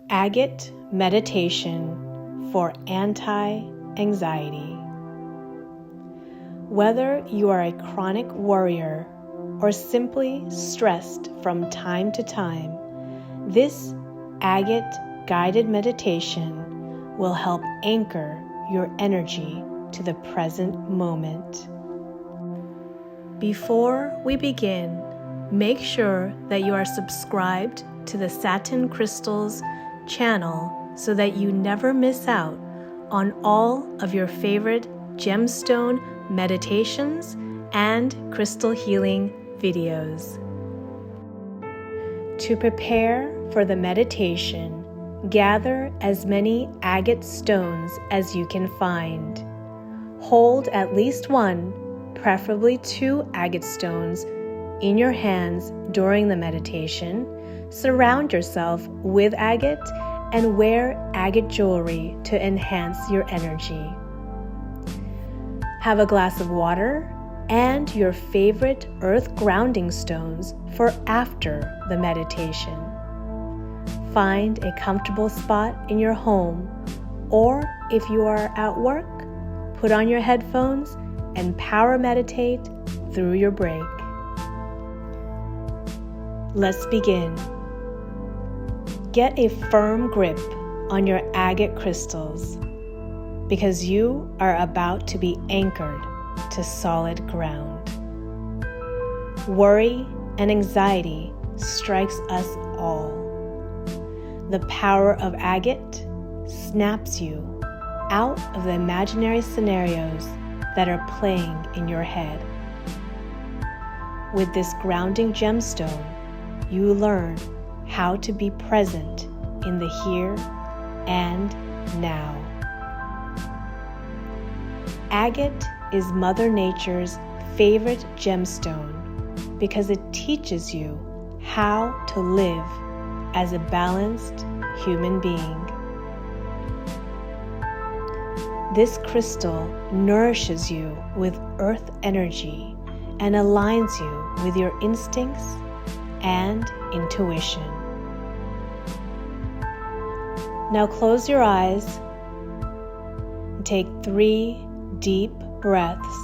Agate Meditation for Anti-Anxiety. Whether you are a chronic worrier or simply stressed from time to time, this agate guided meditation will help anchor your energy to the present moment. Before we begin, make sure that you are subscribed to the Satin Crystals channel so that you never miss out on all of your favorite gemstone meditations and crystal healing videos. To prepare for the meditation, gather as many agate stones as you can find. Hold at least one, preferably 2 agate stones, in your hands during the meditation. Surround yourself with agate and wear agate jewelry to enhance your energy. Have a glass of water and your favorite earth grounding stones for after the meditation. Find a comfortable spot in your home, or if you are at work, put on your headphones and power meditate through your break. Let's begin. Get a firm grip on your agate crystals because you are about to be anchored to solid ground. Worry and anxiety strikes us all. The power of agate snaps you out of the imaginary scenarios that are playing in your head. With this grounding gemstone, you learn how to be present in the here and now. Agate is Mother Nature's favorite gemstone because it teaches you how to live as a balanced human being. This crystal nourishes you with earth energy and aligns you with your instincts and intuition. Now close your eyes and take 3 deep breaths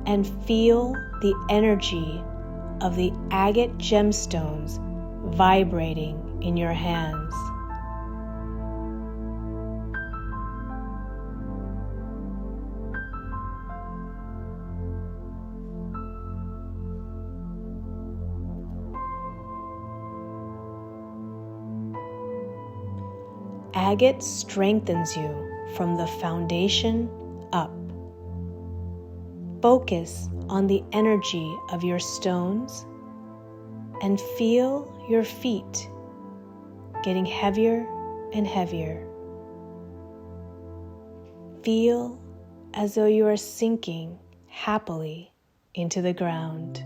and feel the energy of the agate gemstones vibrating in your hands. Agate strengthens you from the foundation up. Focus on the energy of your stones and feel your feet getting heavier and heavier. Feel as though you are sinking happily into the ground.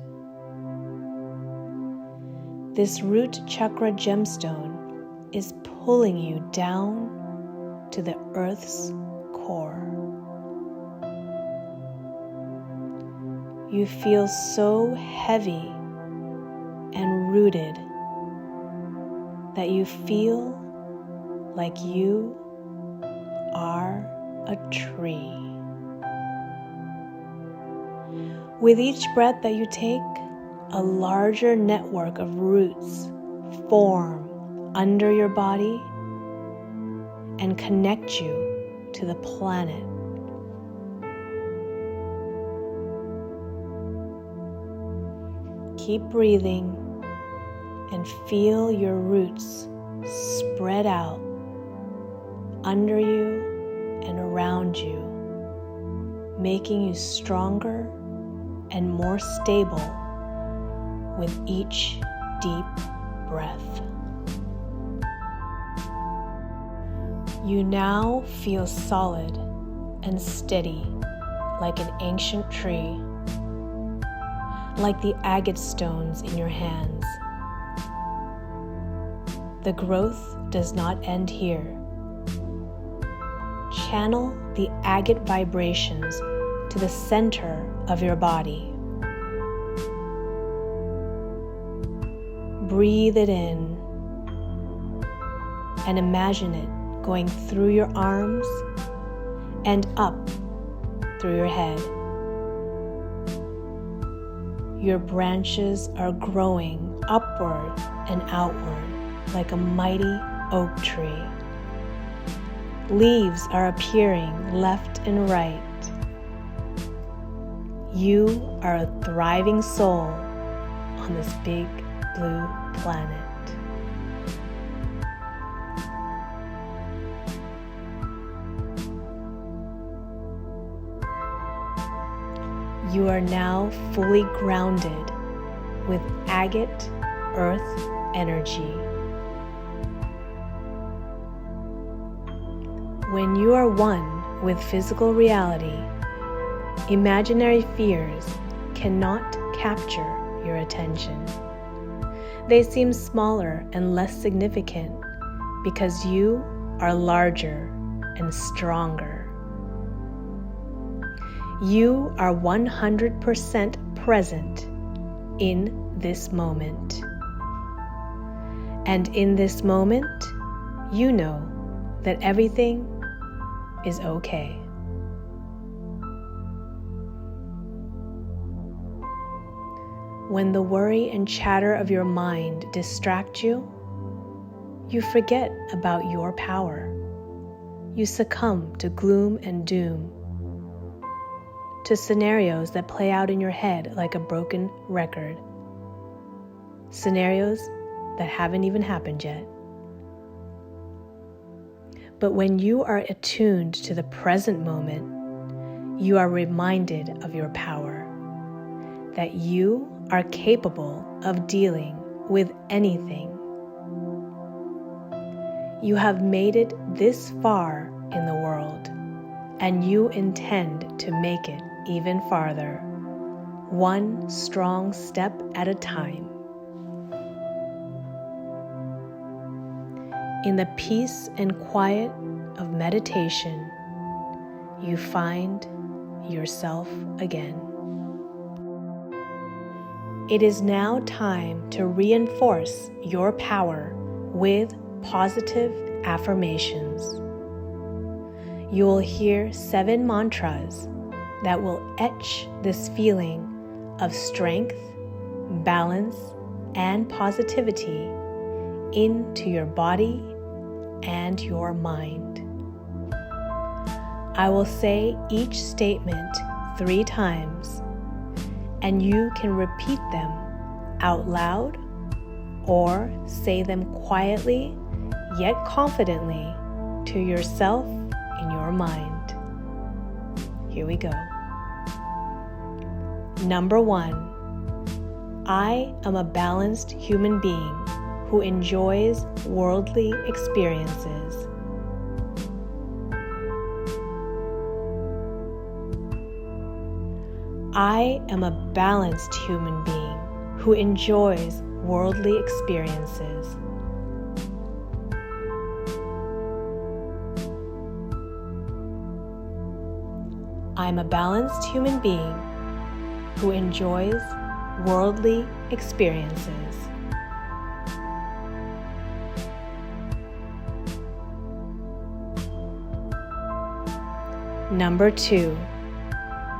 This root chakra gemstone is pulling you down to the earth's core. You feel so heavy and rooted that you feel like you are a tree. With each breath that you take, a larger network of roots form under your body and connect you to the planet. Keep breathing and feel your roots spread out under you and around you, making you stronger and more stable with each deep breath. You now feel solid and steady like an ancient tree, like the agate stones in your hands. The growth does not end here. Channel the agate vibrations to the center of your body. Breathe it in and imagine it going through your arms and up through your head. Your branches are growing upward and outward like a mighty oak tree. Leaves are appearing left and right. You are a thriving soul on this big blue planet. You are now fully grounded with agate earth energy. When you are one with physical reality, imaginary fears cannot capture your attention. They seem smaller and less significant because you are larger and stronger. You are 100% present in this moment. And in this moment, you know that everything is okay. When the worry and chatter of your mind distract you, you forget about your power. You succumb to gloom and doom, to scenarios that play out in your head like a broken record. Scenarios that haven't even happened yet. But when you are attuned to the present moment, you are reminded of your power, that you are capable of dealing with anything. You have made it this far in the world, and you intend to make it even farther, one strong step at a time. In the peace and quiet of meditation, you find yourself again. It is now time to reinforce your power with positive affirmations. You will hear 7 mantras that will etch this feeling of strength, balance, and positivity into your body and your mind. I will say each statement 3 times, and you can repeat them out loud or say them quietly yet confidently to yourself in your mind. Here we go. Number 1, I am a balanced human being who enjoys worldly experiences. I am a balanced human being who enjoys worldly experiences. I'm a balanced human being who enjoys worldly experiences. Number 2,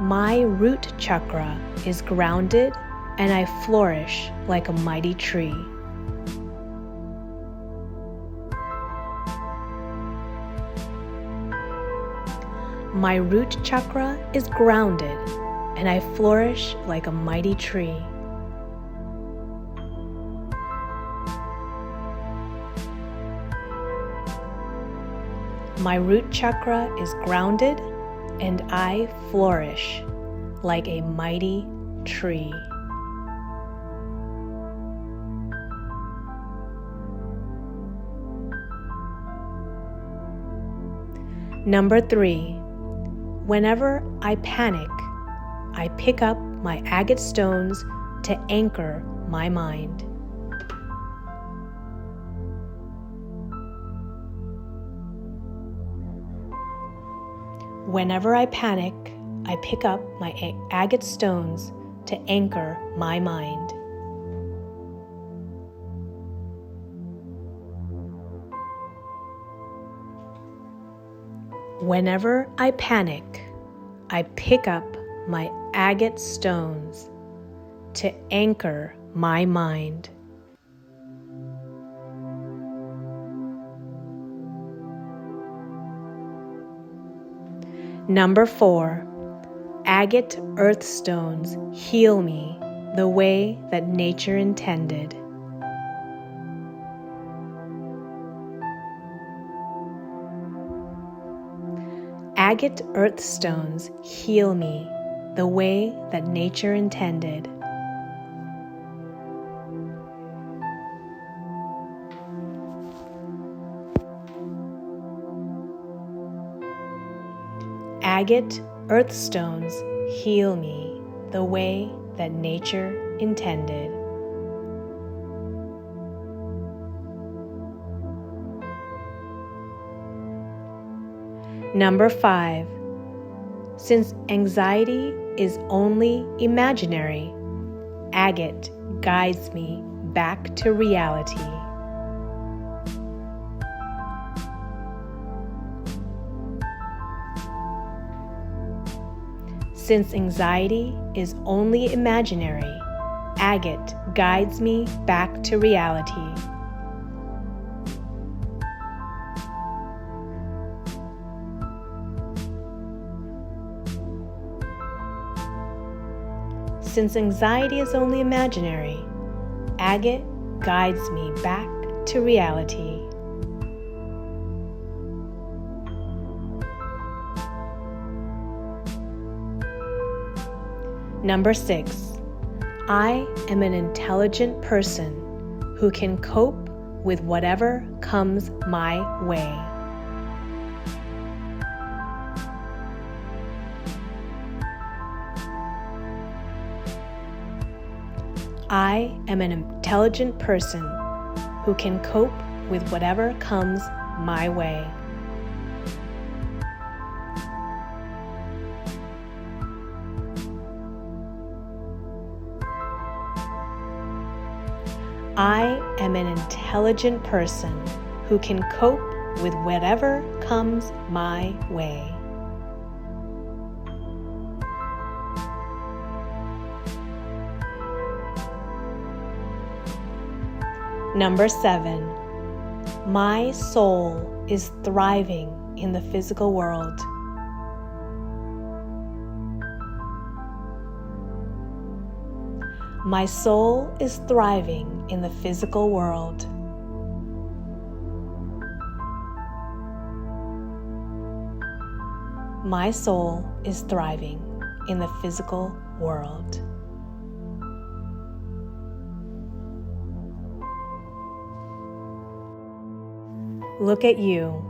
my root chakra is grounded and I flourish like a mighty tree. My root chakra is grounded and I flourish like a mighty tree. My root chakra is grounded and I flourish like a mighty tree. Number 3, whenever I panic, I pick up my agate stones to anchor my mind. Whenever I panic, I pick up my agate stones to anchor my mind. Whenever I panic, I pick up my agate stones to anchor my mind. Number 4, agate earth stones heal me the way that nature intended. Agate earth stones heal me the way that nature intended. Agate earth stones heal me the way that nature intended. Number 5, since anxiety is only imaginary, agate guides me back to reality. Since anxiety is only imaginary, agate guides me back to reality. Since anxiety is only imaginary, agate guides me back to reality. Number 6, I am an intelligent person who can cope with whatever comes my way. I am an intelligent person who can cope with whatever comes my way. I am an intelligent person who can cope with whatever comes my way. Number 7, my soul is thriving in the physical world. My soul is thriving in the physical world. My soul is thriving in the physical world. Look at you.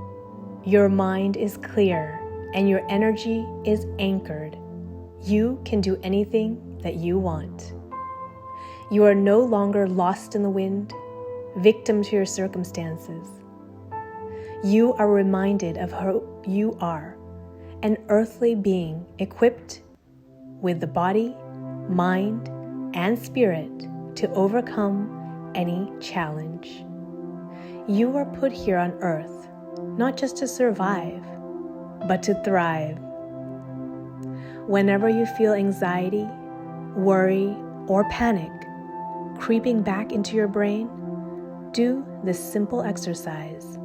Your mind is clear and your energy is anchored. You can do anything that you want. You are no longer lost in the wind, victim to your circumstances. You are reminded of who you are, an earthly being equipped with the body, mind, and spirit to overcome any challenge. You are put here on earth not just to survive, but to thrive. Whenever you feel anxiety, worry, or panic creeping back into your brain, do this simple exercise.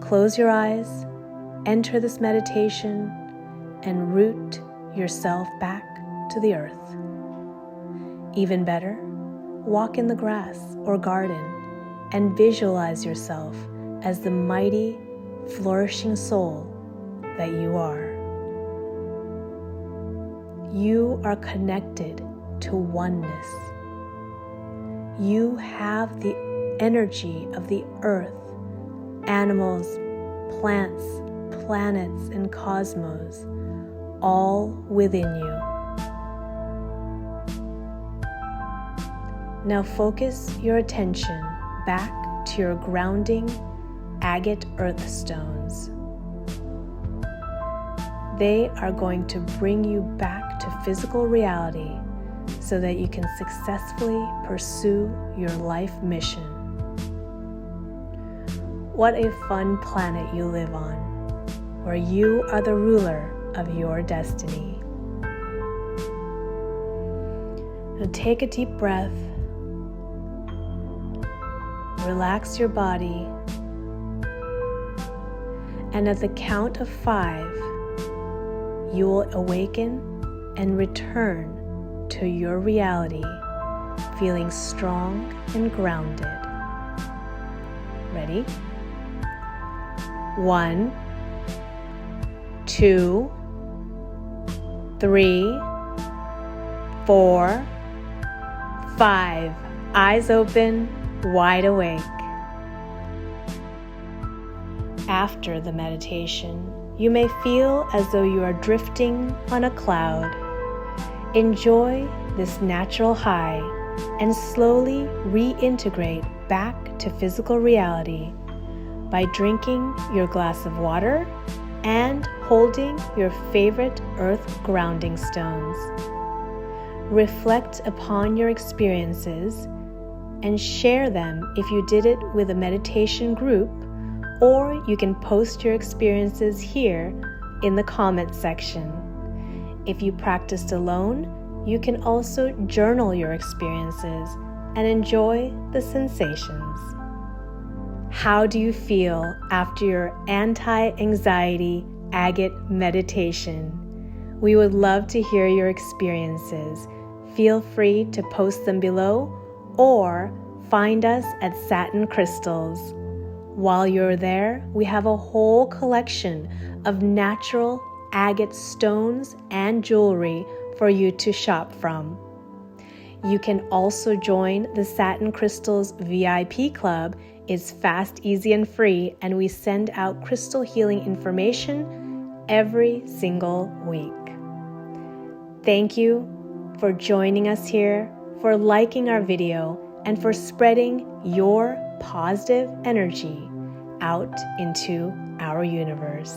Close your eyes, enter this meditation, and root yourself back to the earth. Even better, walk in the grass or garden and visualize yourself as the mighty, flourishing soul that you are. You are connected to oneness. You have the energy of the earth, animals, plants, planets, and cosmos all within you. Now focus your attention back to your grounding agate earth stones. They are going to bring you back to physical reality so that you can successfully pursue your life mission. What a fun planet you live on. where you are the ruler of your destiny. Now take a deep breath. Relax your body. And at the count of 5, you will awaken and return to your reality, feeling strong and grounded. Ready? 1, 2, 3, 4, 5. Eyes open, wide awake. After the meditation, you may feel as though you are drifting on a cloud. Enjoy this natural high and slowly reintegrate back to physical reality by drinking your glass of water and holding your favorite earth grounding stones. Reflect upon your experiences and share them if you did it with a meditation group, or you can post your experiences here in the comments section. If you practiced alone, you can also journal your experiences and enjoy the sensations. How do you feel after your anti-anxiety Agate meditation? We would love to hear your experiences. Feel free to post them below or find us at Satin Crystals. While you're there, we have a whole collection of natural agate stones and jewelry for you to shop from. You can also join the Satin Crystals VIP Club. It's fast, easy, and free, and we send out crystal healing information every single week. Thank you for joining us here, for liking our video, and for spreading your positive energy out into our universe.